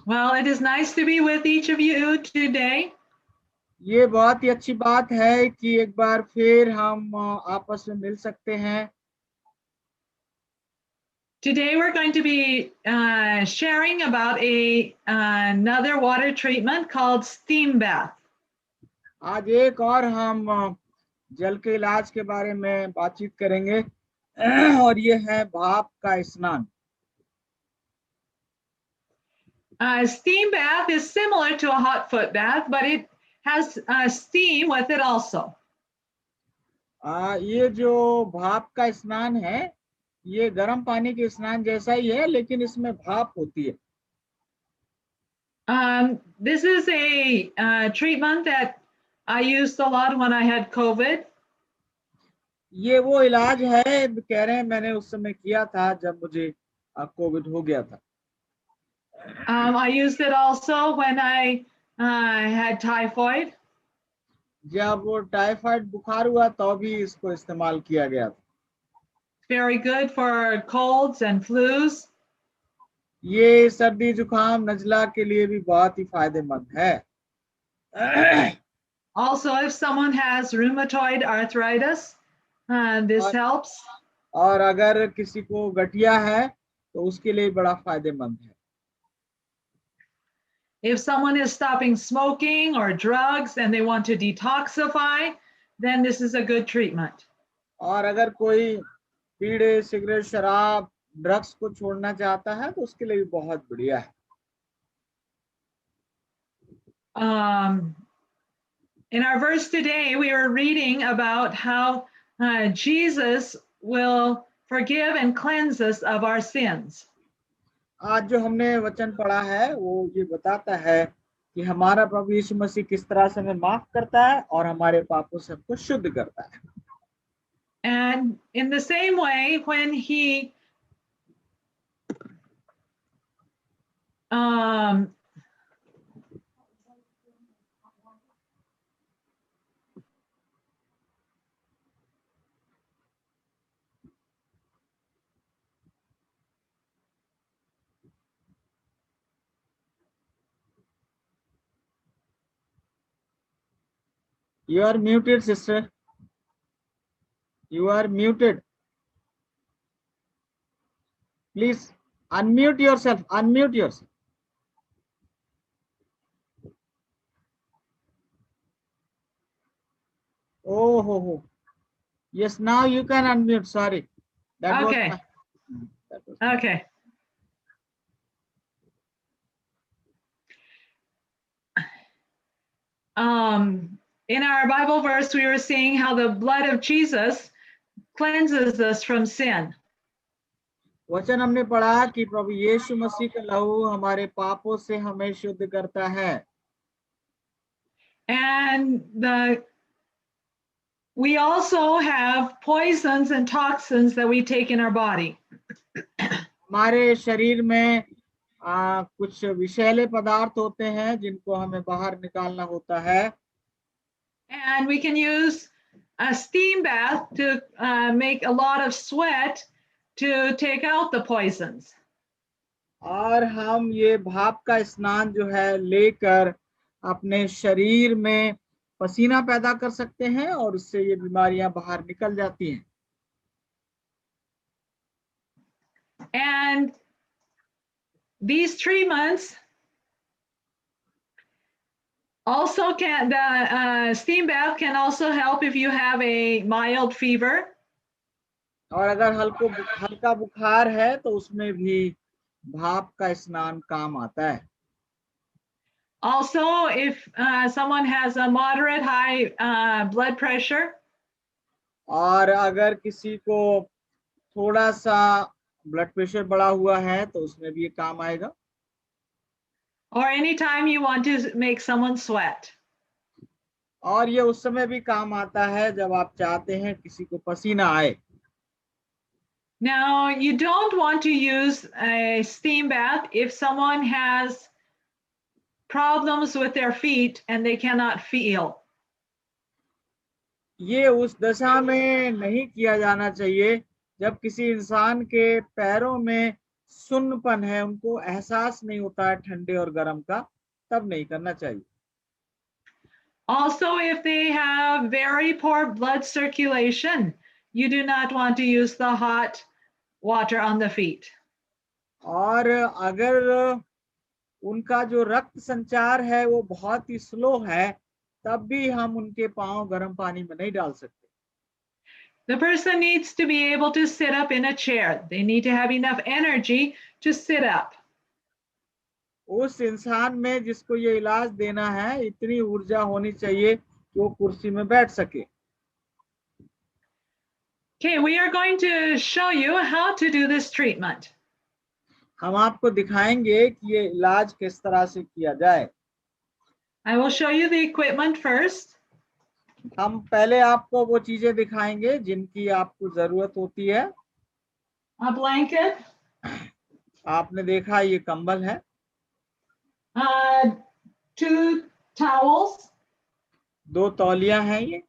Well, it is nice to be with each of you today. ये बहुत ही अच्छी बात है कि एक बार फिर हम आपस में मिल सकते हैं। Today we're going to be sharing about another water treatment called steam bath. आज एक और हम जल के इलाज के बारे में बातचीत करेंगे और ये है भाप का स्नान। Steam bath is similar to a hot foot bath, but it has steam with it also. ये जो भाप का स्नान है ये गर्म पानी के स्नान जैसा ही है, लेकिन इसमें भाप होती है। This is a treatment that I used a lot when I had COVID. ये वो इलाज है, कह रहे हैं मैंने उस समय किया था जब मुझे कोविड हो गया था। I used it also when I had typhoid. जब वो टाइफाइड बुखार हुआ तो भी इसको इस्तेमाल किया गया था। Very good for colds and flus. ये सर्दी जुकाम नजला के लिए भी बहुत ही फायदेमंद है। Also, if someone has rheumatoid arthritis, this helps. और अगर किसी को गठिया है तो उसके लिए बड़ा फायदेमंद है। If someone is stopping smoking or drugs and they want to detoxify, then this is a good treatment. और अगर कोई बीड़ी सिगरेट शराब ड्रग्स को छोड़ना चाहता है तो उसके लिए भी बहुत बढ़िया है। In our verse today, we are reading about how Jesus will forgive and cleanse us of our sins. आज जो हमने वचन पढ़ा है वो ये बताता है कि हमारा प्रभु यीशु मसीह किस तरह से हमें माफ करता है और हमारे पापों से हमको शुद्ध करता है। And in the same way, when he You are muted, sister. You are muted. Please unmute yourself. Unmute yourself. Oh, ho, ho. Yes, now you can unmute. Sorry. That okay. was Okay. In our Bible verse, we were seeing how the blood of Jesus cleanses us from sin. वचन हमने पढ़ा कि प्रभु यीशु मसीह का लहू हमारे पापों से हमें शुद्ध करता है। And we also have poisons and toxins that we take in our body. हमारे शरीर में कुछ विषैले पदार्थ होते हैं जिनको हमें बाहर निकालना होता है। And we can use a steam bath to make a lot of sweat to take out the poisons. और हम ये भाप का स्नान जो है लेकर अपने शरीर में पसीना पैदा कर सकते हैं और उससे ये बीमारियां बाहर निकल जाती हैं। And these treatments also the steam bath can also help if you have a mild fever. और अगर हल्का बुखार है तो उसमें भी भाप का स्नान काम आता है। Also, if someone has a moderate high blood pressure. और अगर किसी को थोड़ा सा ब्लड प्रेशर बढ़ा हुआ है तो उसमें भी ये काम आएगा। Or anytime you want to make someone sweat. और ये उस समय भी काम आता है जब आप चाहते हैं किसी को पसीना आए। Now, you don't want to use a steam bath if someone has problems with their feet and they cannot feel. ये उस दशा में नहीं किया जाना चाहिए जब किसी इंसान के पैरों में सुन्नपन है, उनको एहसास नहीं होता है ठंडे और गर्म का, तब नहीं करना चाहिए। Also, if they have very poor blood circulation, you do not want to use the hot water on the feet. और अगर उनका जो रक्त संचार है वो बहुत ही स्लो है, तब भी हम उनके पांव गर्म पानी में नहीं डाल सकते। The person needs to be able to sit up in a chair. They need to have enough energy to sit up. उस इंसान में जिसको ये इलाज देना है, इतनी ऊर्जा होनी चाहिए कि वो कुर्सी में बैठ सके। Okay, we are going to show you how to do this treatment. हम आपको दिखाएंगे कि ये इलाज किस तरह से किया जाए। I will show you the equipment first. हम पहले आपको वो चीजें दिखाएंगे जिनकी आपको जरूरत होती है। A blanket, आपने देखा ये कंबल है, 2 towels, 2 तौलिया हैं ये,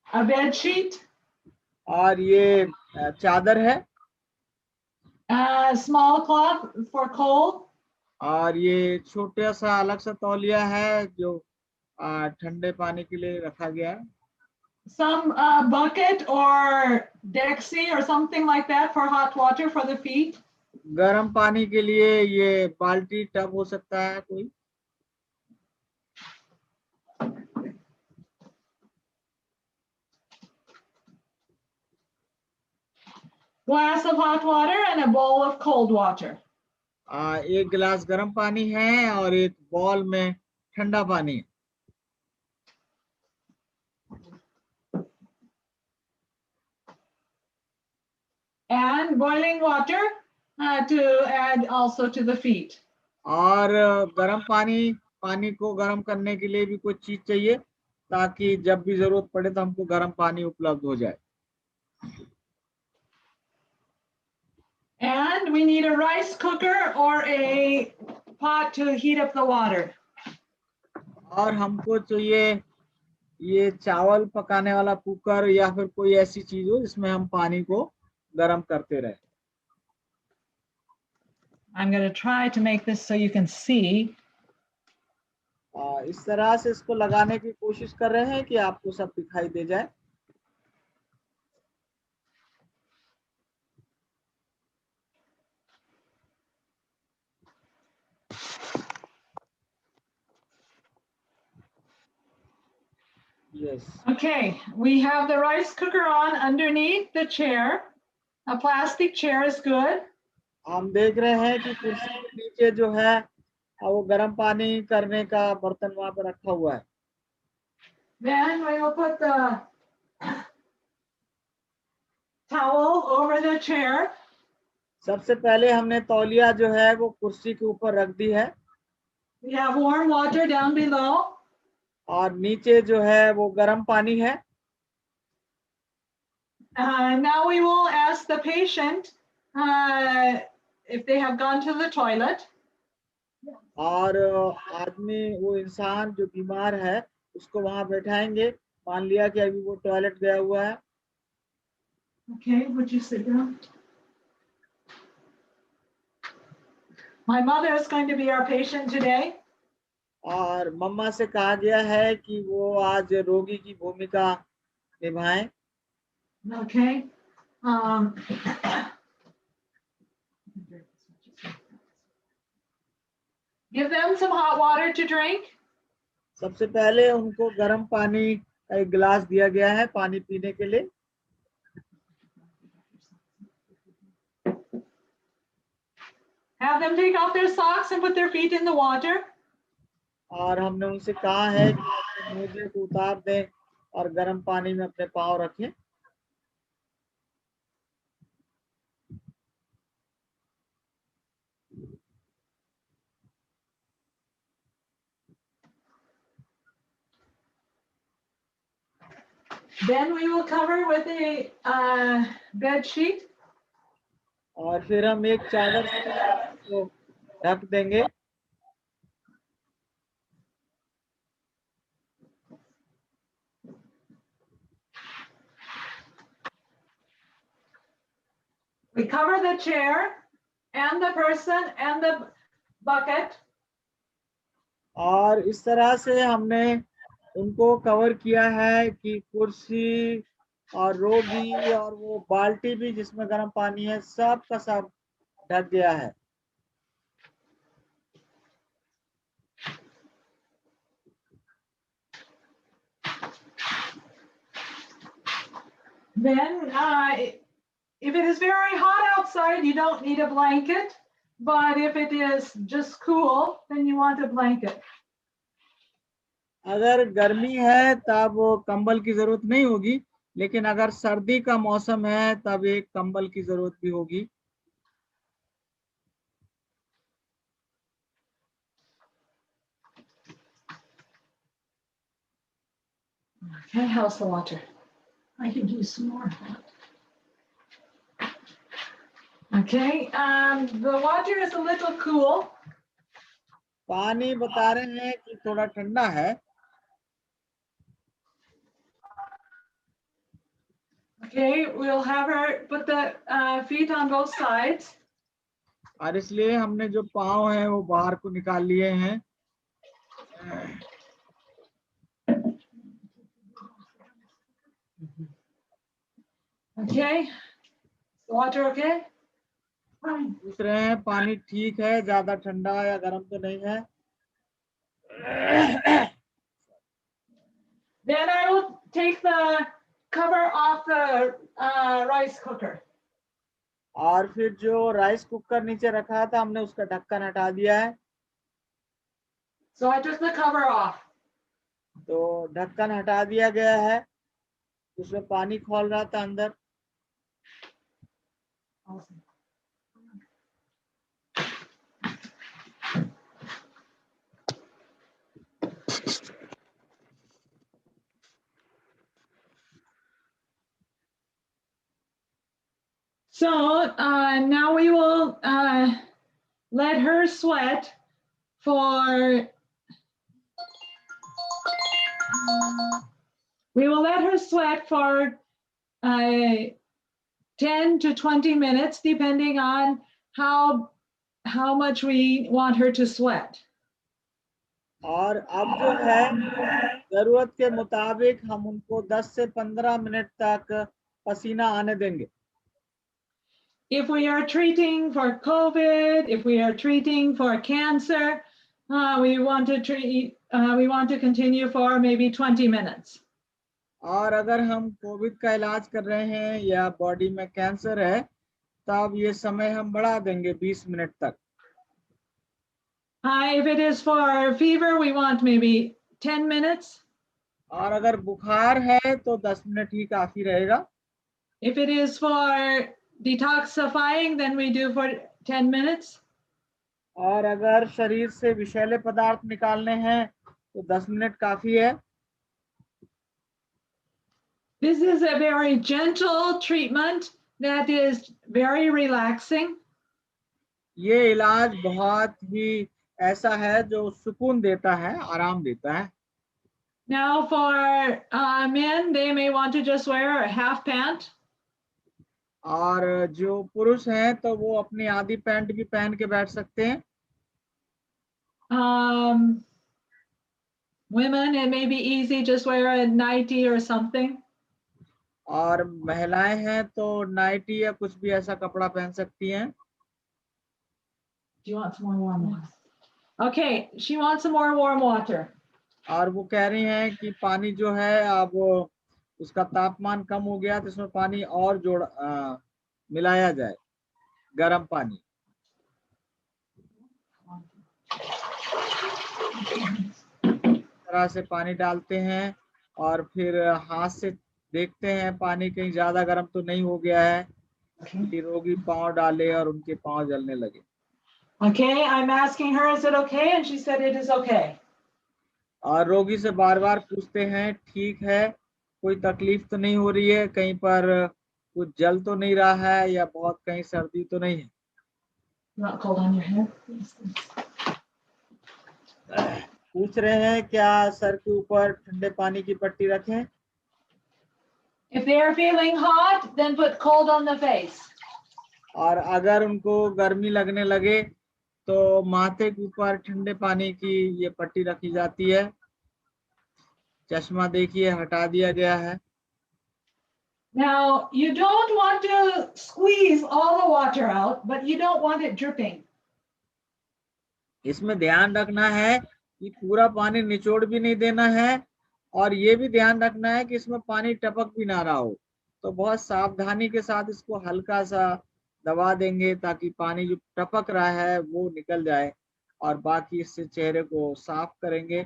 a bed sheet, और ये चादर है, a small cloth for cold, और ये छोटा सा अलग सा तौलिया है जो ठंडे पानी के लिए रखा गया है। some bucket or Dexy or something like that for hot water for the feet. गर्म पानी के लिए ये बाल्टी टब हो सकता है कोई। Glass of hot water and a bowl of cold water. एक गिलास गर्म पानी है और एक बॉल में ठंडा पानी है। And boiling water to add also to the feet. और गर्म पानी को गर्म करने के लिए भी कुछ चीज चाहिए, ताकि जब भी जरूरत पड़े तो हमको गर्म पानी उपलब्ध हो जाए। And we need a rice cooker or a pot to heat up the water. और हमको चाहिए ये चावल पकाने वाला कुकर या फिर कोई ऐसी चीज हो जिसमें हम पानी को गर्म करते रहे। I'm going to try to make this so you can see. इस तरह से इसको लगाने की कोशिश कर रहे हैं कि आपको सब दिखाई दे जाए। Yes. Okay, we have the rice cooker on underneath the chair. A plastic chair is good. हम देख रहे हैं कि कुर्सी के नीचे जो है वो गर्म पानी करने का बर्तन वहां पर रखा हुआ है। Then we will put the towel over the chair. सबसे पहले हमने तौलिया जो है वो कुर्सी के ऊपर रख दी है। We have warm water down below. और नीचे जो है वो गर्म पानी है। Now we will ask the patient if they have gone to the toilet. और आदमी वो इंसान जो बीमार है उसको वहां बैठाएंगे। मान लिया कि अभी वो टॉयलेट गया हुआ है। Okay, would you sit down? My mother is going to be our patient today. और मम्मा से कहा गया है कि वो आज रोगी की भूमिका निभाएं। Okay. Give them some hot water to drink. सबसे पहले उनको गर्म पानी का एक गिलास दिया गया है पानी पीने के लिए। Have them take off their socks and put their feet in the water. और हमने उनसे कहा है कि अपने मोजे को उतार दें और गर्म पानी में अपने पाँव रखें। Then we will cover with a bed sheet. और फिर हम एक चादर को ढक देंगे। We cover the chair and the person and the bucket. और इस तरह से हमने उनको कवर किया है कि कुर्सी और रोगी और वो बाल्टी भी जिसमें गर्म पानी है, सब का सब ढक गया है। Then, if it is very hot outside, you don't need a blanket. But if it is just cool, then you want a blanket. अगर गर्मी है तब कंबल की जरूरत नहीं होगी, लेकिन अगर सर्दी का मौसम है तब एक कंबल की जरूरत भी होगी। Okay, how's the water? I could use some more. Okay, the water is a little cool. पानी बता रहे हैं कि थोड़ा ठंडा है। Okay, we'll have her put the feet on both sides. और इसलिए हमने जो पाँव हैं वो बाहर को निकाल लिए हैं। Okay, the water okay? Fine. पूछ रहे हैं पानी ठीक है, ज्यादा ठंडा या गर्म तो नहीं है। Then I will take the cover off the rice cooker. और फिर जो राइस कुकर नीचे रखा था हमने उसका ढक्कन हटा दिया है। So I took the cover off. तो ढक्कन हटा दिया गया है, उसमें पानी खौल रहा था अंदर। Awesome. So now we will let her sweat for, we will let her sweat for 10 to 20 minutes, depending on how much we want her to sweat. और अब जो है जरूरत के मुताबिक हम उनको 10 से 15 मिनट तक पसीना आने देंगे। If we are treating for COVID, if we are treating for cancer, we want to continue for maybe 20 minutes. और अगर हम कोविड का इलाज कर रहे हैं या बॉडी में कैंसर है, तब ये समय हम बढ़ा देंगे 20 मिनट तक। If it is for fever, we want maybe 10 minutes. और अगर बुखार है तो 10 मिनट ही काफी रहेगा। If it is for detoxifying, then we do for 10 minutes. और अगर शरीर से विषैले पदार्थ निकालने हैं तो 10 मिनट काफी है। This is a very gentle treatment that is very relaxing. ये इलाज बहुत ही ऐसा है जो सुकून देता है, आराम देता है। Now for men, they may want to just wear a half pant. और जो पुरुष हैं तो वो अपनी आधी पैंट भी पहन के बैठ सकते हैं। Women, it may be easy, just wear a nightie or something. और महिलाएं हैं तो नाइटी या कुछ भी ऐसा कपड़ा पहन सकती हैं। Do you want some more warm water? Okay, she wants some more warm water. और वो कह रही हैं कि पानी जो है अब उसका तापमान कम हो गया तो इसमें पानी और मिलाया जाए, गर्म पानी। इस तरह से पानी डालते हैं और फिर हाथ से देखते हैं पानी कहीं ज्यादा गर्म तो नहीं हो गया है कि रोगी पांव डाले और उनके पांव जलने लगे। Okay, I'm asking her, is it okay? And she said it is okay. और रोगी से बार बार पूछते हैं, ठीक है, कोई तकलीफ तो नहीं हो रही है, कहीं पर कुछ जल तो नहीं रहा है या बहुत कहीं सर्दी तो नहीं है। Not cold on your head? पूछ रहे हैं क्या सर के ऊपर ठंडे पानी की पट्टी रखें? If they are feeling hot, then put cold on the face. और अगर उनको गर्मी लगने लगे तो माथे के ऊपर ठंडे पानी की ये पट्टी रखी जाती है। चश्मा देखिए हटा दिया गया है। Now, you don't want to squeeze all the water out, but you don't want it dripping. इसमें ध्यान रखना है कि पूरा पानी निचोड़ भी नहीं देना है और ये भी ध्यान रखना है कि इसमें पानी टपक भी ना रहा हो। तो बहुत सावधानी के साथ इसको हल्का सा दबा देंगे ताकि पानी जो टपक रहा है वो निकल जाए और बाकी इससे चेहरे को साफ करेंगे।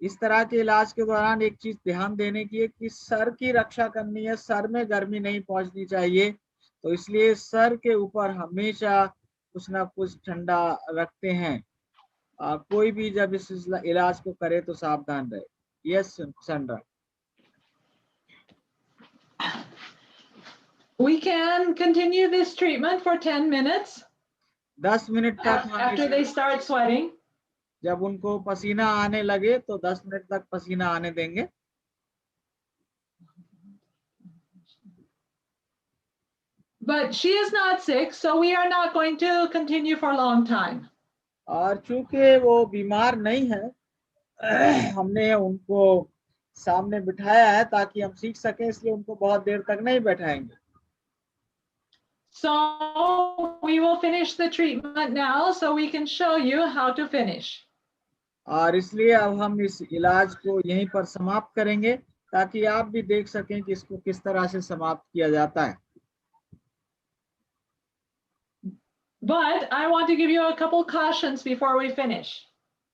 इस तरह के इलाज के दौरान एक चीज ध्यान देने की है कि सर की रक्षा करनी है, सर में गर्मी नहीं पहुंचनी चाहिए। तो इसलिए सर के ऊपर हमेशा कुछ ना कुछ ठंडा रखते हैं। कोई भी जब इस इलाज को करे तो सावधान रहे। Yes Sandra. We can continue this treatment for 10 minutes 10 minute तक after they start sweating. जब उनको पसीना आने लगे तो 10 मिनट तक पसीना आने देंगे। But she is not sick, so we are not going to continue for a long time. और चूंकि वो बीमार नहीं है हमने उनको सामने बिठाया है ताकि हम सीख सकें, इसलिए उनको बहुत देर तक नहीं बैठाएंगे। So we will finish the treatment now so we can show you how to finish. और इसलिए अब हम इस इलाज को यहीं पर समाप्त करेंगे ताकि आप भी देख सकें कि इसको किस तरह से समाप्त किया जाता है। But I want to give you a couple cautions before we finish.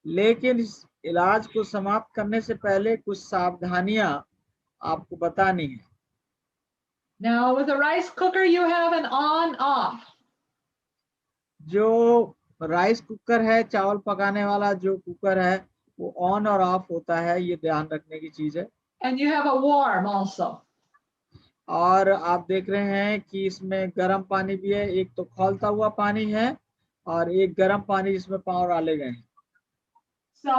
लेकिन इस इलाज को समाप्त करने से पहले कुछ सावधानियां आपको बतानी है। Now with a rice cooker you have an on-off. जो राइस कुकर है, चावल पकाने वाला जो कुकर है वो ऑन और ऑफ होता है, ये ध्यान रखने की चीज है। And you have a warm also. और आप देख रहे हैं कि इसमें गर्म पानी भी है, एक तो खौलता हुआ पानी है और एक गर्म पानी जिसमें पाँव डाले गए हैं। So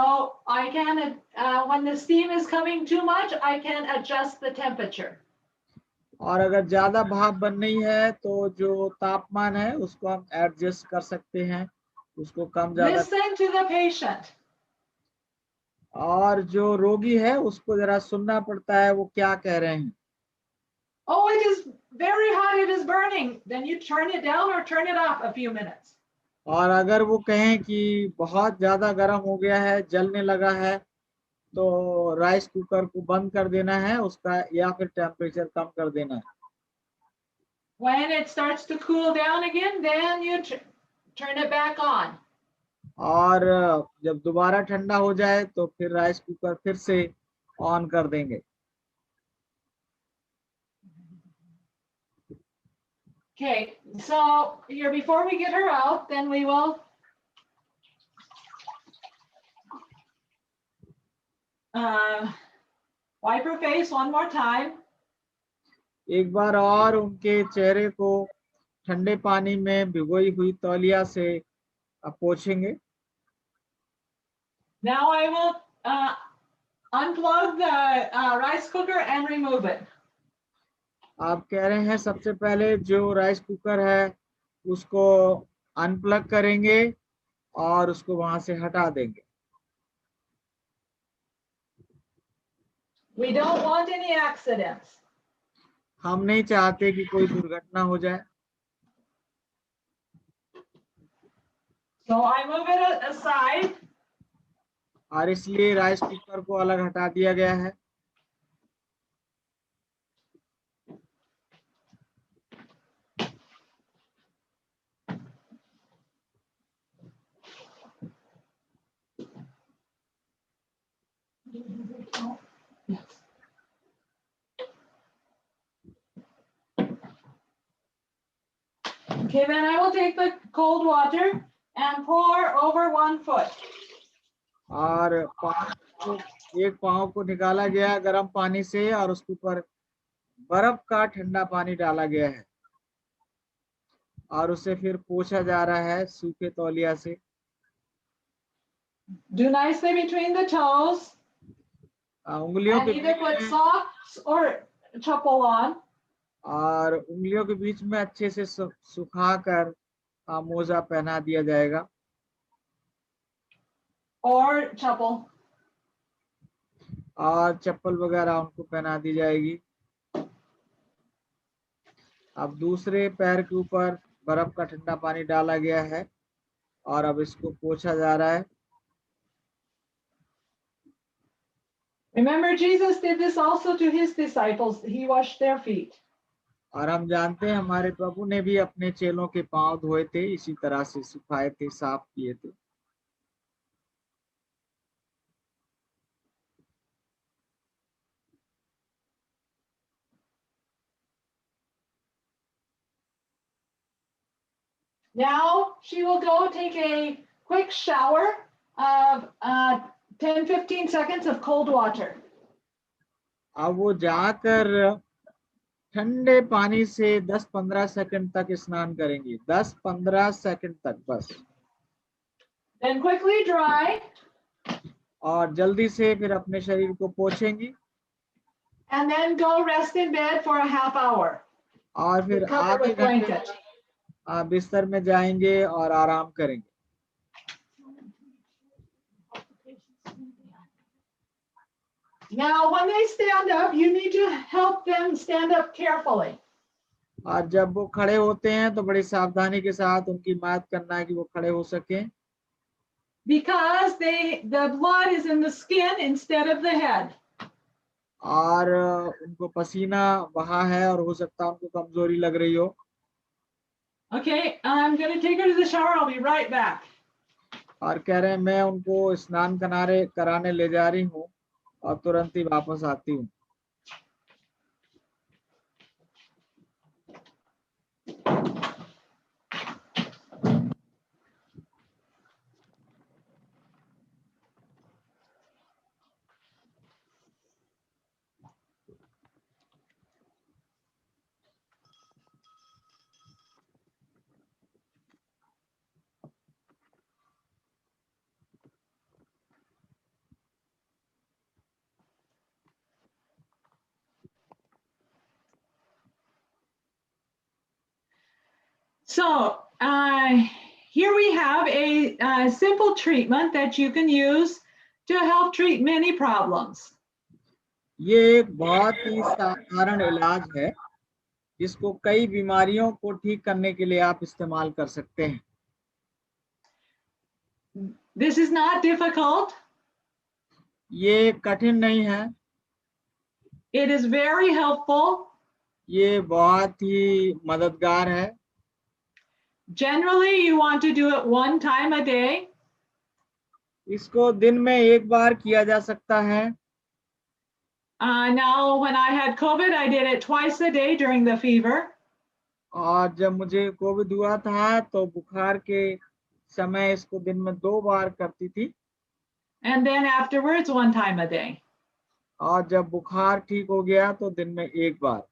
I can, when the steam is coming too much, I can adjust the temperature. और अगर ज्यादा भाप बन रही है तो जो तापमान है उसको हम एडजस्ट कर सकते हैं, उसको कम ज्यादा। Listen to the patient. और जो रोगी है उसको जरा सुनना पड़ता है वो क्या कह रहे हैं। Oh, it is very hot, it is burning. Then you turn it down or turn it off a few minutes. और अगर वो कहें कि बहुत ज्यादा गर्म हो गया है, जलने लगा है, तो राइस कुकर को बंद कर देना है उसका या फिर टेम्परेचर कम कर देना है। When it starts to cool down again, then you turn it back on. और जब दोबारा ठंडा हो जाए तो फिर राइस कुकर फिर से ऑन कर देंगे। Okay, so here before we get her out, then we will wipe her face one more time. एक बार और उनके चेहरे को ठंडे पानी में भिगोई हुई तौलिया से पोंछेंगे। Now I will unplug the rice cooker and remove it. आप कह रहे हैं सबसे पहले जो राइस कुकर है उसको अनप्लग करेंगे और उसको वहां से हटा देंगे। We don't want any accidents. हम नहीं चाहते कि कोई दुर्घटना हो जाए। So I move it aside. और इसलिए राइस कुकर को अलग हटा दिया गया है। Okay, then I will take the cold water and pour over 1 foot. और एक पाँव को निकाला गया गर्म पानी से और उसके ऊपर बर्फ का ठंडा पानी डाला गया है और उसे फिर पोंछा जा रहा है सूखे तौलिया से। Do nicely between the toes. उंगलियों And either put socks or chappal on. और उंगलियों के बीच में अच्छे से सुखाकर मोजा पहना दिया जाएगा। Or chappal. और चप्पल वगैरह उनको पहना दी जाएगी। अब दूसरे पैर के ऊपर बर्फ का ठंडा पानी डाला गया है और अब इसको पोंछा जा रहा है। Remember, Jesus did this also to his disciples. He washed their feet. और हम जानते हैं हमारे प्रभु ने भी अपने चेलों के पांव धोए थे, इसी तरह से सुखाए थे, साफ किए थे। Now she will go take a quick shower of 10-15 seconds of cold water. अब वो जाकर ठंडे पानी से 10-15 सेकंड तक स्नान करेंगी, 10-15 सेकंड तक बस। Then quickly dry. और जल्दी से फिर अपने शरीर को पोंछेंगी। And then go rest in bed for a half hour. और फिर Cover आधे with घंटे blanket. बिस्तर में जाएंगे और आराम करेंगे। Now, when they stand up, you need to help them stand up carefully. और जब वो खड़े होते हैं तो बड़ी सावधानी के साथ उनकी मदद करना है कि वो खड़े हो सके। Because the blood is in the skin instead of the head. और उनको पसीना बहा है और हो सकता है उनको कमजोरी लग रही हो। Okay, I'm going to take her to the shower. I'll be right back. और कह रहे हैं मैं उनको स्नान कराने ले जा रही हूँ और तुरंत ही वापस आती हूँ। So here we have a simple treatment that you can use to help treat many problems. ये एक बहुत ही साधारण इलाज है जिसको कई बीमारियों को ठीक करने के लिए आप इस्तेमाल कर सकते हैं। This is not difficult. ये कठिन नहीं है। It is very helpful. ये बहुत ही मददगार है। Generally, you want to do it one time a day. इसको दिन में एक बार किया जा सकता है। Now, when I had COVID, I did it twice a day during the fever. और जब मुझे कोविड हुआ था तो बुखार के समय इसको दिन में 2 बार करती थी। And then afterwards, one time a day. और जब बुखार ठीक हो गया तो दिन में 1 बार।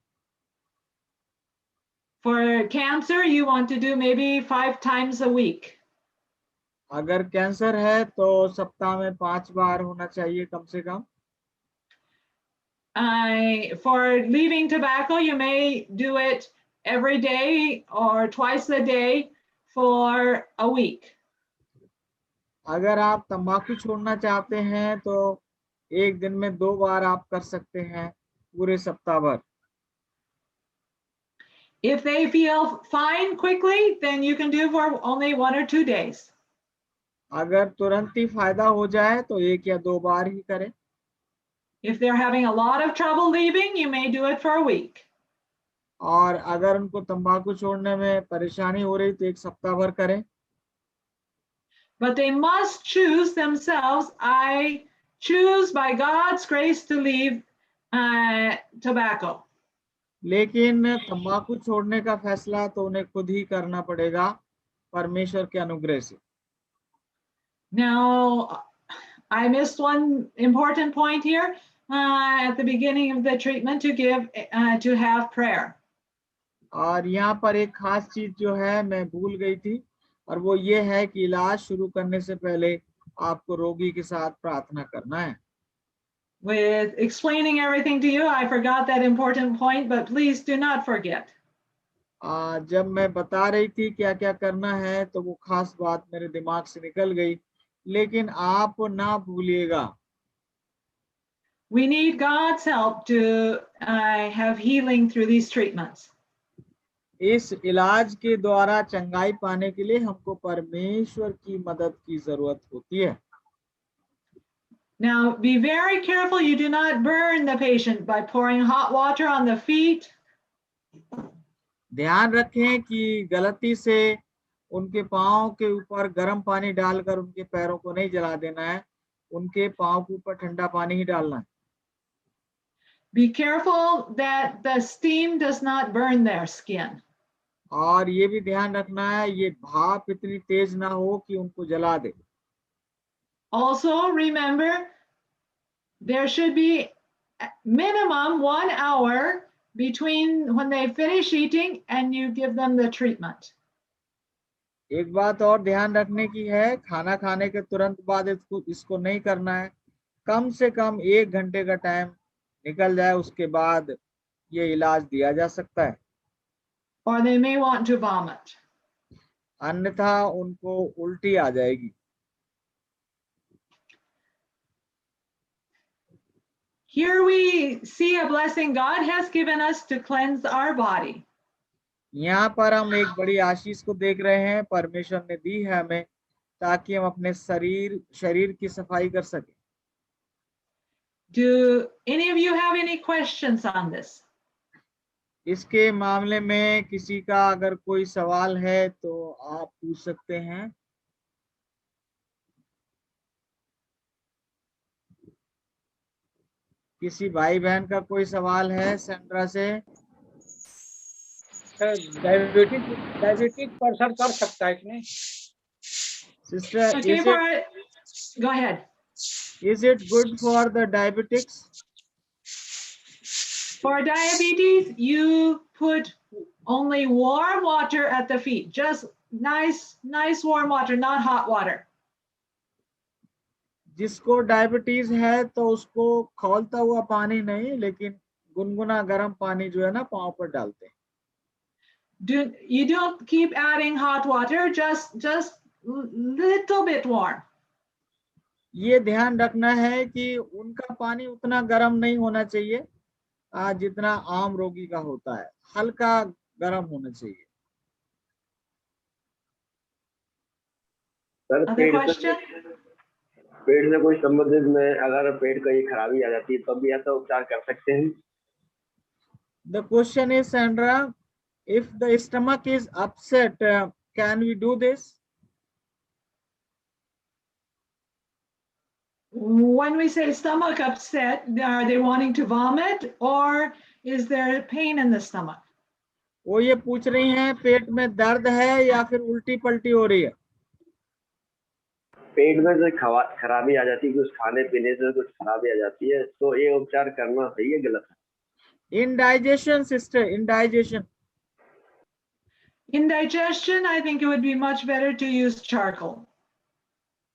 For cancer, you want to do maybe 5 times a week. अगर कैंसर है तो सप्ताह में 5 बार होना चाहिए कम से कम। For leaving tobacco, you may do it every day or twice a day for a week. अगर आप तंबाकू छोड़ना चाहते हैं तो एक दिन में 2 बार आप कर सकते हैं पूरे सप्ताह भर। If they feel fine quickly, then you can do for only 1 or 2 days. अगर तुरंत ही फायदा हो जाए तो 1 या 2 बार ही करें। If they're having a lot of trouble leaving, you may do it for a week. और अगर उनको तंबाकू छोड़ने में परेशानी हो रही तो 1 सप्ताह भर करें। But they must choose themselves. I choose by God's grace to leave tobacco. लेकिन तंबाकू छोड़ने का फैसला तो उन्हें खुद ही करना पड़ेगा परमेश्वर के अनुग्रह से। Now, I missed one important point here at the beginning of the treatment to have prayer. और यहाँ पर एक खास चीज जो है मैं भूल गई थी और वो ये है कि इलाज शुरू करने से पहले आपको रोगी के साथ प्रार्थना करना है। with explaining everything to you. I forgot that important point, but please do not forget. जब मैं बता रही थी क्या क्या करना है तो वो खास बात मेरे दिमाग से निकल गई, लेकिन आप ना भूलिएगा। We need God's help to have healing through these treatments. इस इलाज के द्वारा चंगाई पाने के लिए हमको परमेश्वर की मदद की जरूरत होती है। Now, be very careful you do not burn the patient by pouring hot water on the feet. ध्यान रखें कि गलती से उनके पांव के ऊपर गर्म पानी डालकर उनके पैरों को नहीं जला देना है, उनके पांव के ऊपर ठंडा पानी ही डालना है। Be careful that the steam does not burn their skin. और ये भी ध्यान रखना है ये भाप इतनी तेज ना हो कि उनको जला दे। Also, remember, there should be minimum 1 hour between when they finish eating and you give them the treatment. एक बात और ध्यान रखने की है, खाना खाने के तुरंत बाद इसको नहीं करना है। कम से कम 1 घंटे का टाइम निकल जाए उसके बाद ये इलाज दिया जा सकता है। Or they may want to vomit. अन्यथा उनको उल्टी आ जाएगी। Here we see a blessing God has given us to cleanse our body. यहाँ पर हम एक बड़ी आशीष को देख रहे हैं, परमेश्वर ने दी है हमें ताकि हम अपने शरीर की सफाई कर सकें। Do any of you have any questions on this? इसके मामले में किसी का अगर कोई सवाल है तो आप पूछ सकते हैं। किसी भाई बहन का कोई सवाल है सेंड्रा से? डायबिटिक पर्सन कर सकता है इसमें? Sister, Okay, go ahead. Is it good for the diabetics? For diabetes, you put only warm water at the feet, just nice warm water, not hot water. जिसको डायबिटीज है तो उसको खौलता हुआ पानी नहीं, लेकिन गुनगुना गर्म पानी जो है ना पांव पर डालते हैं। You don't keep adding hot water, just little bit warm. ये ध्यान रखना है कि उनका पानी उतना गर्म नहीं होना चाहिए जितना आम रोगी का होता है, हल्का गर्म होना चाहिए। पेट से कोई संबंधित में अगर पेट का ये खराबी आ जाती है तब भी ऐसा उपचार कर सकते हैं? The question is, Sandra, if the stomach is upset, can we do this? When we say stomach upset, are they wanting to vomit or is there pain in the stomach? वो ये पूछ रही हैं पेट में दर्द है या फिर उल्टी पलटी हो रही है। पेट में जो खराबी आ जाती है, कुछ खाने पीने से कुछ खराबी आ जाती है, तो ये उपचार करना सही है गलत है? Indigestion, sister, indigestion. Indigestion, I think it would be much better to use charcoal.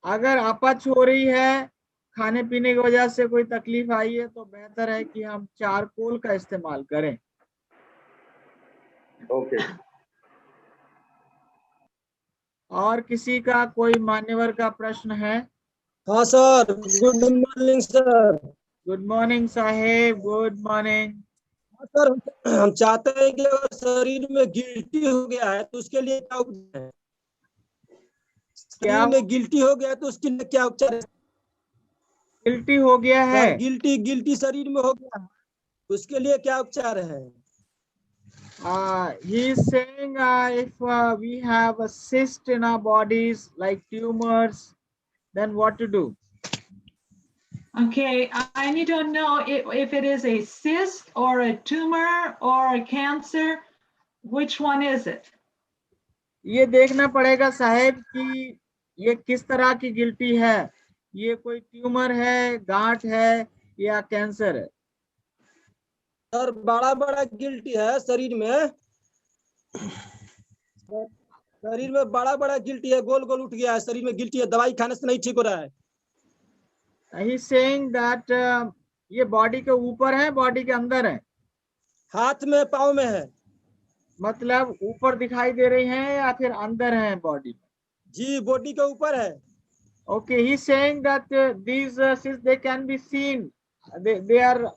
अगर अपच हो रही है, खाने पीने की वजह से कोई तकलीफ आई है तो बेहतर है कि हम चारकोल का इस्तेमाल करें। ओके। और किसी का कोई मान्यवर का प्रश्न है? हाँ sir, good morning sir. Good morning साहेब, गुड मॉर्निंग। सर, हम चाहते हैं कि अगर शरीर में गिल्टी हो गया है तो उसके लिए क्या उपचार है? शरीर में गिल्टी हो गया है तो उसके लिए क्या उपचार है? गिल्टी हो गया है, गिल्टी शरीर में हो गया है तो उसके लिए क्या उपचार है? he is saying if we have a cyst in our bodies like tumors, then what to do? Okay, I need to know if it is a cyst or a tumor or a cancer, which one is it? ये देखना पड़ेगा साहेब कि ये किस तरह की guilty है, ये कोई ट्यूमर है, गांठ है या कैंसर है? सर, बड़ा गिल्टी है शरीर में, बड़ा गिल्टी है, गोल उठ गया है, शरीर में गिल्टी है, दवाई खाने से नहीं ठीक हो रहा है। He is saying that ये बॉडी के ऊपर है, बॉडी के अंदर है? हाथ में, पाँव में है। मतलब ऊपर दिखाई दे रही हैं या फिर अंदर है बॉडी में? जी, बॉडी के ऊपर है। Okay, he's saying that these cysts, they can be seen. They are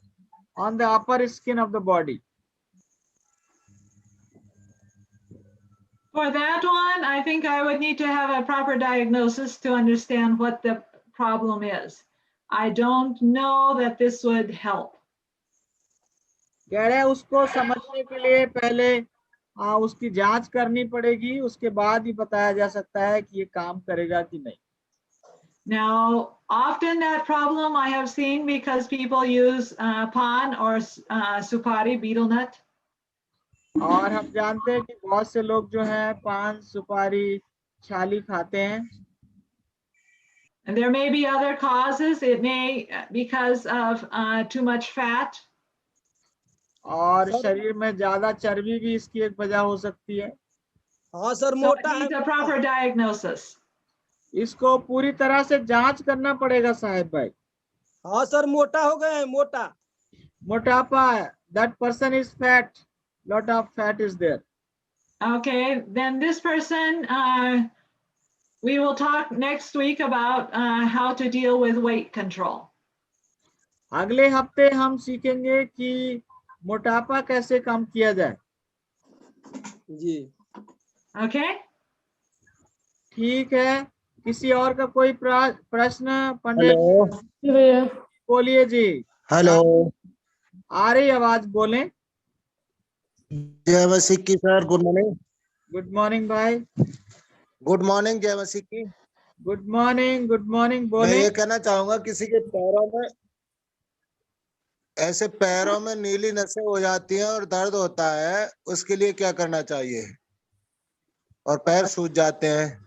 on the upper skin of the body. For that one, I think I would need to have a proper diagnosis to understand what the problem is. I don't know that this would help. कह रहे हैं उसको समझने के लिए पहले उसकी जांच करनी पड़ेगी, उसके बाद ही बताया जा सकता है कि ये काम करेगा कि नहीं। Now, often that problem I have seen because people use pan or supari, betel nut. और हम जानते हैं कि बहुत से लोग जो है पान, सुपारी, छाली खाते हैं। And there may be other causes. It may because of too much fat. और शरीर में ज्यादा चर्बी भी इसकी एक वजह हो सकती है। हाँ सर, So it मोटा है। needs a proper diagnosis. इसको पूरी तरह से जांच करना पड़ेगा साहिब भाई। हाँ सर, मोटा हो गए हैं, मोटा। मोटापा, that person is fat, lot of fat is there. Okay, then this person, we will talk next week about how to deal with weight control. अगले हफ्ते हम सीखेंगे कि मोटापा कैसे कम किया जाए। जी, Okay? ठीक है, किसी और का कोई प्रश्न? पंडित हेलो बोलिए जी। हेलो, आ रही आवाज, बोलें। जय मसीह की sir. Good morning. Good morning भाई। गुड मॉर्निंग, जय मसीह की। गुड मॉर्निंग, गुड मॉर्निंग, मैं बोलें। ये कहना चाहूंगा, किसी के पैरों में ऐसे पैरों में नीली नसें हो जाती हैं और दर्द होता है, उसके लिए क्या करना चाहिए? और पैर सूज जाते हैं।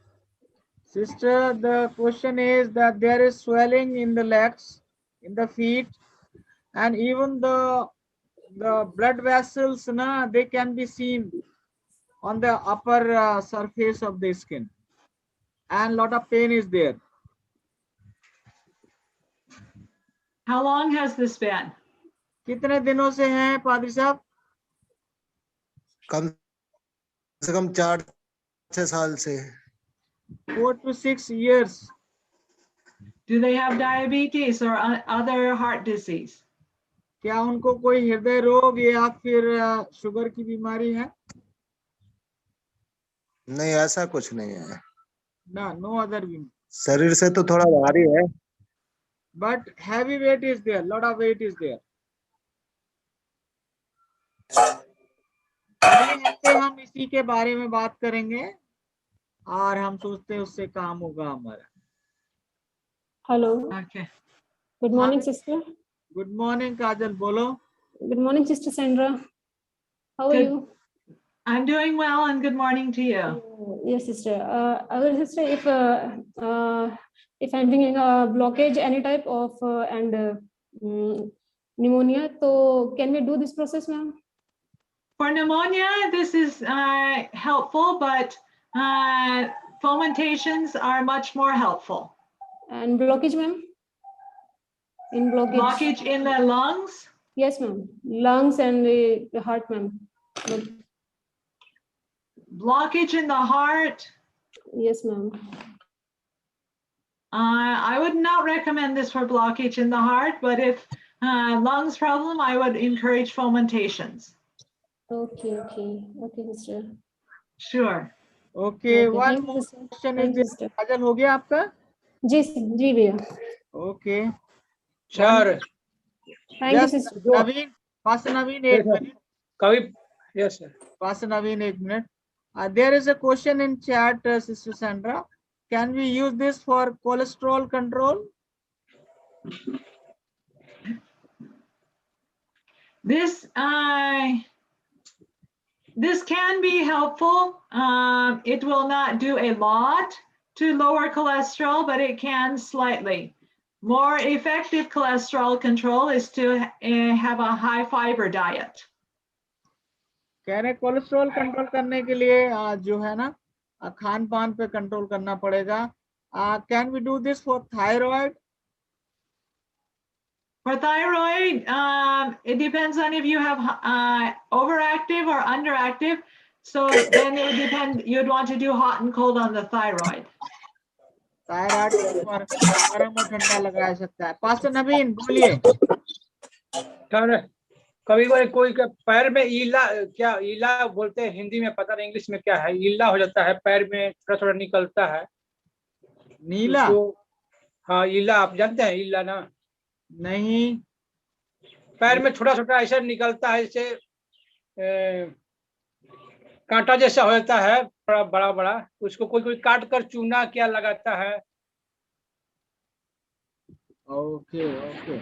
Sister, the question is that there is swelling in the legs, in the feet, and even the blood vessels, they can be seen on the upper surface of the skin, and lot of pain is there. How long has this been? कितने दिनों से हैं पादरी साहब? कम से कम 4-6 साल से। 4 to 6 years. Do they have diabetes or other heart disease? क्या उनको कोई हृदय रोग या फिर शुगर की बीमारी है? नहीं, ऐसा कुछ नहीं है। ना, no other बीमारी। शरीर से तो थोड़ा भारी है। But heavy weight is there, lot of weight is there. अगले हफ्ते हम इसी के बारे में बात करेंगे और हम सोचते हैं उससे काम होगा हमारा। Hello, Okay. Good morning sister. Good morning Kajal, बोलो। Good morning sister Sandra, how are Good. You? I'm doing well, and good morning to you. Yes sister, other sister, if I'm thinking blockage any type of pneumonia, so can we do this process, ma'am? For pneumonia, this is helpful, but fomentations are much more helpful. And blockage, ma'am? In blockage? Blockage in the lungs? Yes, ma'am. Lungs and the heart, ma'am. Blockage in the heart? Yes, ma'am. I would not recommend this for blockage in the heart, but if lungs problem, I would encourage fomentations. Okay, sister. Sure. Okay, Okay, one thank you, more sister. question Thank is you, there. sister. काजल, हो गया आपका? जी भैया। Okay. Sir, Thank you, Yes, sister. नवीन, पास नवीन, एक minute. Kavi, yes, sir. पास नवीन, एक minute. There is a question in chat, Sister Sandra. Can we use this for cholesterol control? This can be helpful. It will not do a lot to lower cholesterol, but it can slightly. More effective cholesterol control is to have a high fiber diet. कह रहे cholesterol control करने के लिए जो है ना खान पान पे कंट्रोल करना पड़ेगा। Can we do this for thyroid? For thyroid, it depends on if you have overactive or underactive. So then it would depend, you'd want to do hot and cold on the thyroid. Thyroid के ऊपर गर्म और ठंडा लगाया सकता है। Pastor नवीन बोलिए। Sir कभी कभी कोई के पैर में ईला, क्या ईला बोलते हैं हिंदी में, पता नहीं इंग्लिश में क्या है, ईला हो जाता है, पैर में थोड़ा थोड़ा निकलता है नीला? हाँ ईला, आप जानते हैं ईला ना? नहीं। पैर में छोटा छोटा ऐसा निकलता है, जैसे कांटा जैसा हो जाता है, बड़ा बड़ा बड़ा, उसको कोई कोई काट कर चूना क्या लगाता है। Okay okay,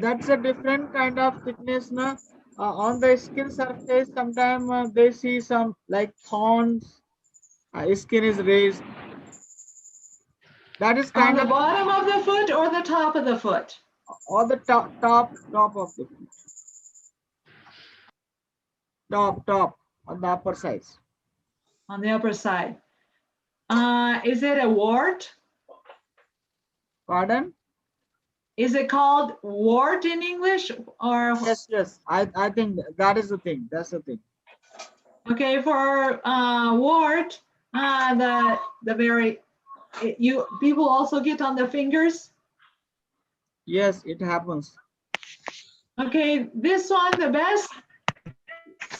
that's a different kind of thickness na. On the skin surface sometimes they see some like thorns, skin is raised, that is On kind the of bottom of the foot or the top of the foot? or the top of the foot. Top on the upper side. On the upper side. Is it a wart? Pardon? Is it called wart in English or? Yes, I think that is the thing, that's the thing. Okay, for wart, the very, people also get on the fingers. Yes, it happens. Okay, this one, the best,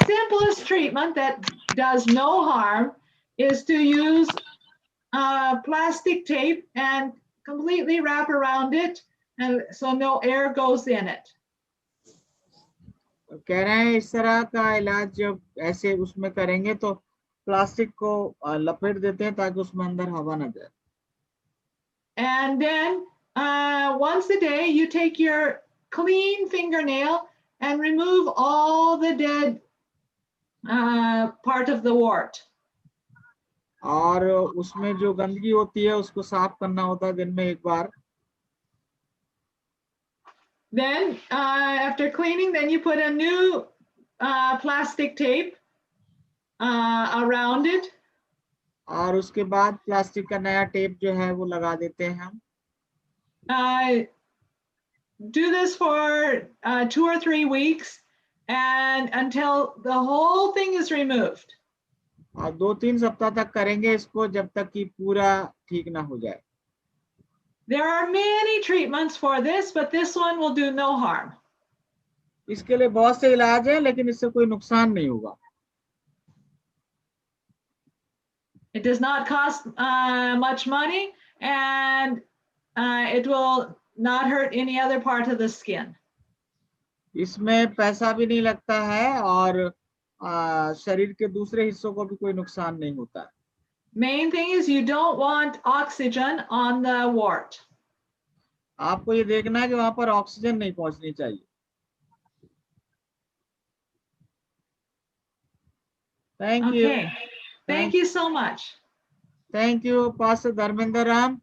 simplest treatment that does no harm is to use plastic tape and completely wrap around it, and so no air goes in it. कह रहे हैं इस तरह का इलाज जब ऐसे उसमें करेंगे तो प्लास्टिक को लपेट देते हैं ताकि उसमें अंदर हवा ना जाए। And then once a day you take your clean fingernail and remove all the dead part of the wart. और उसमें जो गंदगी होती है उसको साफ करना होता है दिन में एक बार। Then after cleaning, then you put a new plastic tape around it. और उसके बाद प्लास्टिक का नया टेप जो है वो लगा देते हैं हम। Do this for 2 or 3 weeks and until the whole thing is removed. और 2-3 सप्ताह तक करेंगे इसको जब तक कि पूरा ठीक ना हो जाए। There are many treatments for this, but this one will do no harm. इसके लिए बहुत से इलाज हैं लेकिन इससे कोई नुकसान नहीं होगा। It does not cost much money, and it will not hurt any other part of the skin. इसमें पैसा भी नहीं लगता है और शरीर के दूसरे हिस्सों को भी कोई नुकसान नहीं होता है। Main thing is you don't want oxygen on the wart. आपको ये देखना है कि वहां पर ऑक्सीजन नहीं पहुंचनी चाहिए। Thank you. Okay. Thank you so much. Thank you, Pastor Dharmendra Ram.